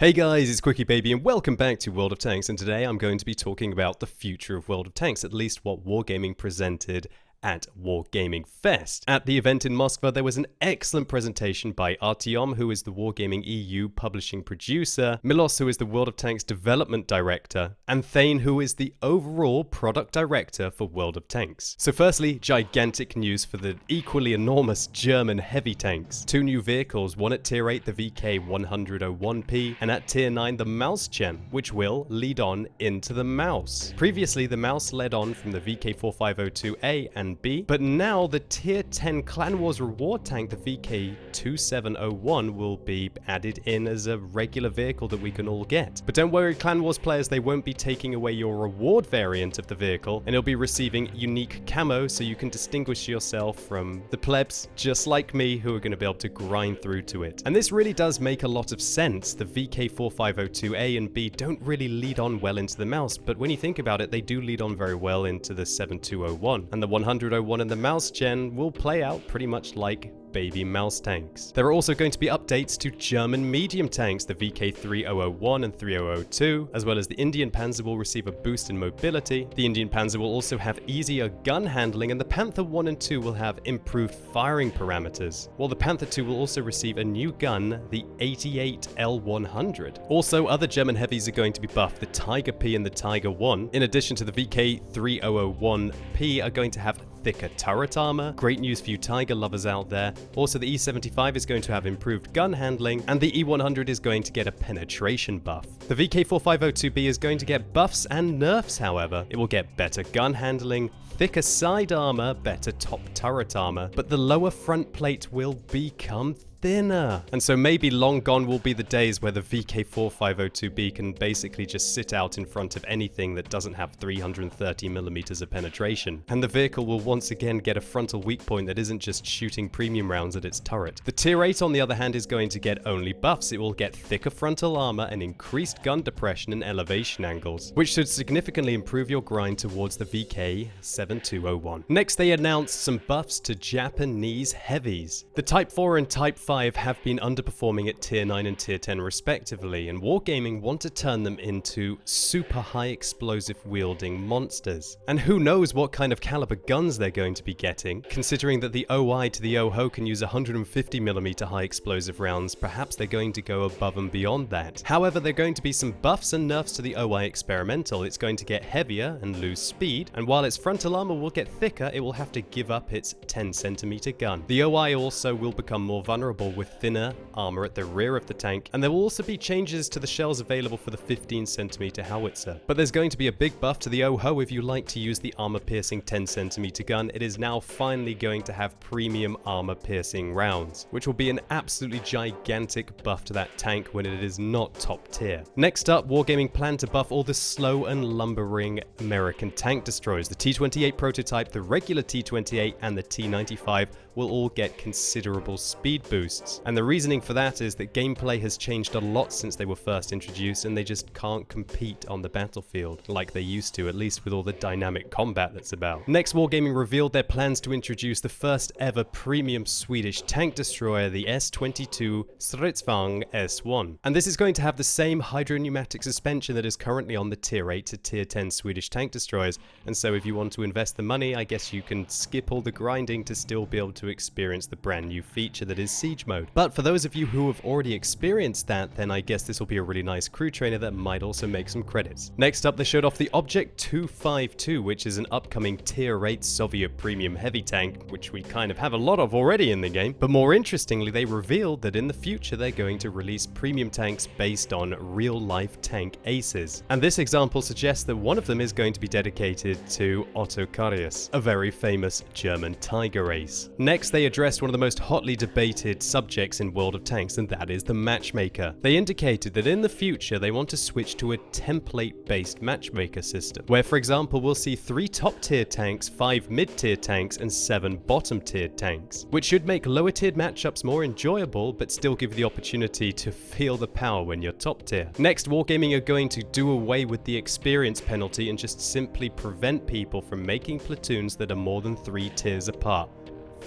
Hey guys, it's QuickyBaby and welcome back to World of Tanks, and today I'm going to be talking about the future of World of Tanks, at least what Wargaming presented at WGFEST. At the event in Moscow, there was an excellent presentation by Artyom, who is the Wargaming EU publishing producer, Milos, who is the World of Tanks development director, and Thane, who is the overall product director for World of Tanks. So firstly, gigantic news for the equally enormous German heavy tanks. Two new vehicles, one at tier 8, the VK101P, and at tier 9, the Mauschen, which will lead on into the Maus. Previously, the Maus led on from the VK4502A and B, but now the tier 10 Clan Wars reward tank, the VK2701, will be added in as a regular vehicle that we can all get. But don't worry, Clan Wars players, they won't be taking away your reward variant of the vehicle, and you'll be receiving unique camo so you can distinguish yourself from the plebs, just like me, who are going to be able to grind through to it. And this really does make a lot of sense. The VK4502A and B don't really lead on well into the Maus, but when you think about it, they do lead on very well into the 7201, and the 101 and the Mauschen will play out pretty much like baby mouse tanks. There are also going to be updates to German medium tanks. The VK3001 and 3002, as well as the Indian Panzer, will receive a boost in mobility. The Indian Panzer will also have easier gun handling, and the Panther 1 and 2 will have improved firing parameters, while the Panther 2 will also receive a new gun, the 88L100. Also, other German heavies are going to be buffed. The Tiger P and the Tiger 1, in addition to the VK3001P, are going to have thicker turret armor. Great news for you Tiger lovers out there. Also, the E75 is going to have improved gun handling, and the E100 is going to get a penetration buff. The VK4502B is going to get buffs and nerfs, however. It will get better gun handling, thicker side armor, better top turret armor, but the lower front plate will become thinner. And so maybe long gone will be the days where the VK4502B can basically just sit out in front of anything that doesn't have 330mm of penetration. And the vehicle will once again get a frontal weak point that isn't just shooting premium rounds at its turret. The tier 8, on the other hand, is going to get only buffs. It will get thicker frontal armor and increased gun depression and elevation angles, which should significantly improve your grind towards the VK7201. Next, they announced some buffs to Japanese heavies. The Type 4 and Type 5 have been underperforming at tier 9 and tier 10 respectively, and Wargaming want to turn them into super high explosive wielding monsters. And who knows what kind of caliber guns they're going to be getting. Considering that the OI to the OHO can use 150mm high explosive rounds, perhaps they're going to go above and beyond that. However, there are going to be some buffs and nerfs to the OI experimental. It's going to get heavier and lose speed, and while its frontal armor will get thicker, it will have to give up its 10cm gun. The OI also will become more vulnerable with thinner armor at the rear of the tank, and there will also be changes to the shells available for the 15cm howitzer. But there's going to be a big buff to the OHO if you like to use the armor-piercing 10cm gun. It is now finally going to have premium armor-piercing rounds, which will be an absolutely gigantic buff to that tank when it is not top tier. Next up, Wargaming plan to buff all the slow and lumbering American tank destroyers. The T-28 prototype, the regular T-28, and the T-95 will all get considerable speed boosts. And the reasoning for that is that gameplay has changed a lot since they were first introduced, and they just can't compete on the battlefield like they used to, at least with all the dynamic combat that's about. Next, Wargaming revealed their plans to introduce the first ever premium Swedish tank destroyer, the S22 Stridsvagn S1. And this is going to have the same hydropneumatic suspension that is currently on the tier 8 to tier 10 Swedish tank destroyers, and so if you want to invest the money, I guess you can skip all the grinding to still be able to experience the brand new feature that is Siege Mode. But for those of you who have already experienced that, then I guess this will be a really nice crew trainer that might also make some credits. Next up, they showed off the Object 252, which is an upcoming tier 8 Soviet premium heavy tank, which we kind of have a lot of already in the game. But more interestingly, they revealed that in the future they're going to release premium tanks based on real-life tank aces. And this example suggests that one of them is going to be dedicated to Otto Karius, a very famous German tiger ace. Next, they addressed one of the most hotly debated subjects in World of Tanks, and that is the Matchmaker. They indicated that in the future they want to switch to a template-based matchmaker system, where for example we'll see 3 top-tier tanks, 5 mid-tier tanks, and 7 bottom-tier tanks, which should make lower-tiered matchups more enjoyable, but still give you the opportunity to feel the power when you're top-tier. Next, Wargaming are going to do away with the experience penalty and just simply prevent people from making platoons that are more than 3 tiers apart.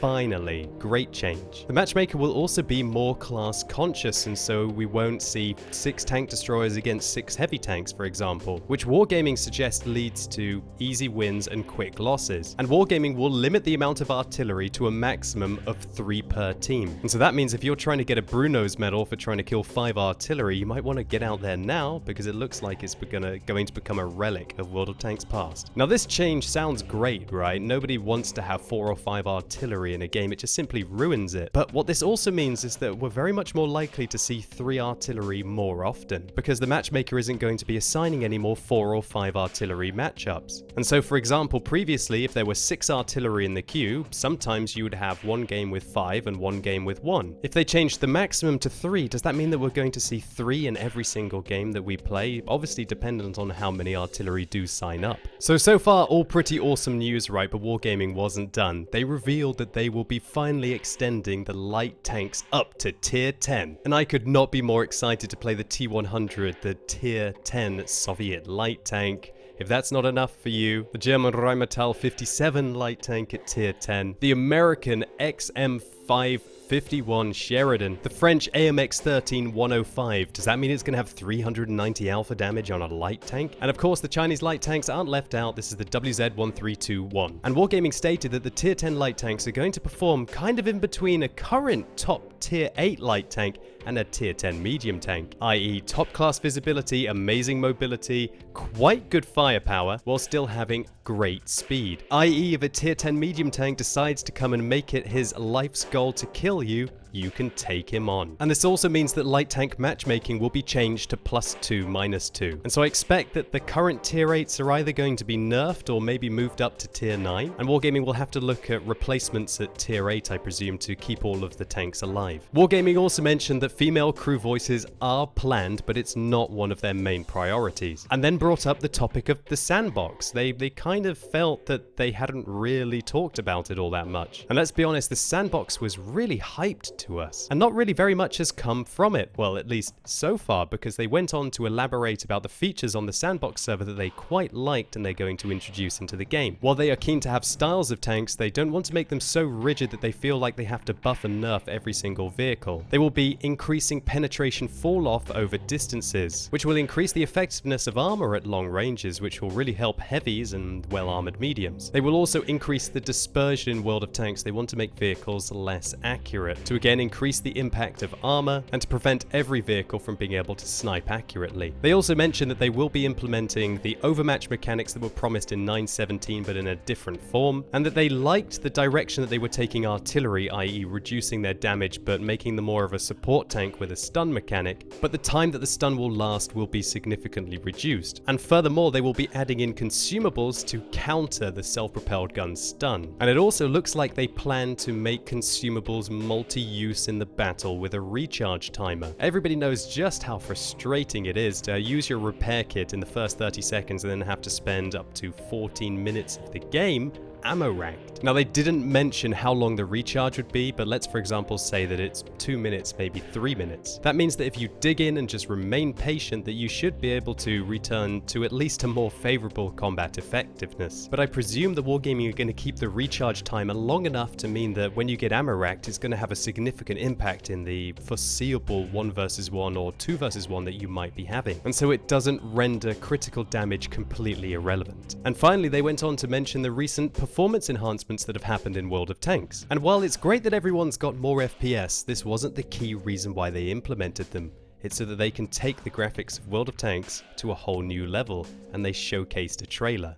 Finally, great change. The Matchmaker will also be more class conscious, and so we won't see 6 tank destroyers against 6 heavy tanks, for example, which Wargaming suggests leads to easy wins and quick losses. And Wargaming will limit the amount of artillery to a maximum of 3 per team. And so that means if you're trying to get a Bruno's medal for trying to kill 5 artillery, you might want to get out there now, because it looks like it's going to become a relic of World of Tanks past. Now this change sounds great, right? Nobody wants to have 4 or 5 artillery in a game, it just simply ruins it. But what this also means is that we're very much more likely to see 3 artillery more often, because the Matchmaker isn't going to be assigning any more 4 or 5 artillery matchups. And so for example, previously if there were 6 artillery in the queue, sometimes you would have 1 game with 5 and 1 game with 1. If they changed the maximum to 3, does that mean that we're going to see 3 in every single game that we play? Obviously dependent on how many artillery do sign up. So far all pretty awesome news, right? But Wargaming wasn't done. They revealed that they will be finally extending the light tanks up to tier 10. And I could not be more excited to play the T100, the tier 10 Soviet light tank. If that's not enough for you, the German Rheinmetall 57 light tank at tier 10, the American XM551 Sheridan, the French AMX 13 105. Does that mean it's going to have 390 alpha damage on a light tank? And of course the Chinese light tanks aren't left out. This is the WZ1321. And Wargaming stated that the tier 10 light tanks are going to perform kind of in between a current top tier 8 light tank and a tier 10 medium tank, i.e. top class visibility, amazing mobility, quite good firepower, while still having great speed. I.e. if a tier 10 medium tank decides to come and make it his life's goal to kill you, you can take him on. And this also means that light tank matchmaking will be changed to +2, -2. And so I expect that the current tier 8s are either going to be nerfed or maybe moved up to tier 9, and Wargaming will have to look at replacements at tier 8, I presume, to keep all of the tanks alive. Wargaming also mentioned that female crew voices are planned, but it's not one of their main priorities. And then brought up the topic of the Sandbox. They kind of felt that they hadn't really talked about it all that much. And let's be honest, the Sandbox was really hyped to us, and not really very much has come from it, well, at least so far, because they went on to elaborate about the features on the Sandbox server that they quite liked and they're going to introduce into the game. While they are keen to have styles of tanks, they don't want to make them so rigid that they feel like they have to buff and nerf every single vehicle. They will be increasing penetration fall off over distances, which will increase the effectiveness of armor at long ranges, which will really help heavies and well-armored mediums. They will also increase the dispersion in World of Tanks. They want to make vehicles less accurate, to again increase the impact of armor and to prevent every vehicle from being able to snipe accurately. They also mentioned that they will be implementing the overmatch mechanics that were promised in 9.17 but in a different form, and that they liked the direction that they were taking artillery, i.e. reducing their damage but making them more of a support tank with a stun mechanic, but the time that the stun will last will be significantly reduced. And furthermore, they will be adding in consumables to counter the self-propelled gun's stun. And it also looks like they plan to make consumables multi-use in the battle with a recharge timer. Everybody knows just how frustrating it is to use your repair kit in the first 30 seconds and then have to spend up to 14 minutes of the game ammo ranked. Now they didn't mention how long the recharge would be, but let's for example say that it's 2 minutes, maybe 3 minutes. That means that if you dig in and just remain patient, that you should be able to return to at least a more favorable combat effectiveness. But I presume that Wargaming are going to keep the recharge timer long enough to mean that when you get ammo racked, it's going to have a significant impact in the foreseeable 1 versus 1 or 2 versus 1 that you might be having. And so it doesn't render critical damage completely irrelevant. And finally, they went on to mention the recent performance enhancements that have happened in World of Tanks. And while it's great that everyone's got more FPS, this wasn't the key reason why they implemented them. It's so that they can take the graphics of World of Tanks to a whole new level, and they showcased a trailer.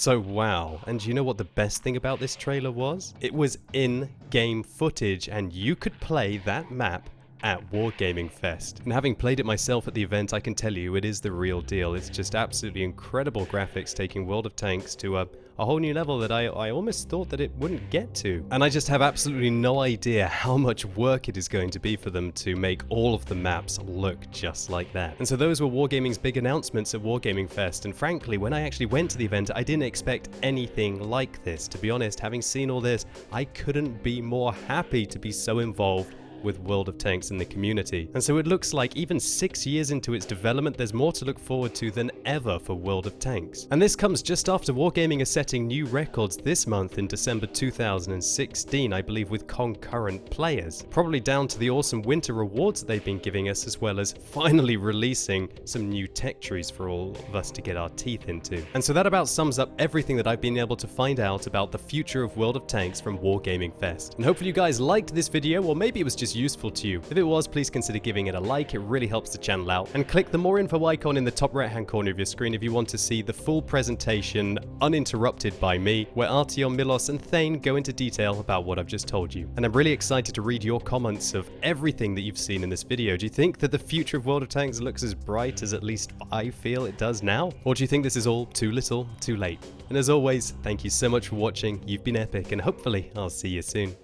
So wow, and you know what the best thing about this trailer was? It was in-game footage, and you could play that map at WGFEST. And having played it myself at the event, I can tell you it is the real deal. It's just absolutely incredible graphics, taking World of Tanks to a whole new level that I almost thought that it wouldn't get to. And I just have absolutely no idea how much work it is going to be for them to make all of the maps look just like that. And so those were Wargaming's big announcements at WGFEST, and frankly, when I actually went to the event, I didn't expect anything like this. To be honest, having seen all this, I couldn't be more happy to be so involved with World of Tanks in the community. And so it looks like even 6 years into its development, there's more to look forward to than ever for World of Tanks. And this comes just after Wargaming is setting new records this month in December 2016, I believe, with concurrent players. Probably down to the awesome winter rewards that they've been giving us, as well as finally releasing some new tech trees for all of us to get our teeth into. And so that about sums up everything that I've been able to find out about the future of World of Tanks from WargamingFest. And hopefully you guys liked this video, or maybe it was just useful to you. If it was, please consider giving it a like, it really helps the channel out. And click the more info icon in the top right hand corner of your screen if you want to see the full presentation uninterrupted by me, where Artyom, Milos and Thane go into detail about what I've just told you. And I'm really excited to read your comments of everything that you've seen in this video. Do you think that the future of World of Tanks looks as bright as at least I feel it does now? Or do you think this is all too little, too late? And as always, thank you so much for watching. You've been epic, and hopefully I'll see you soon.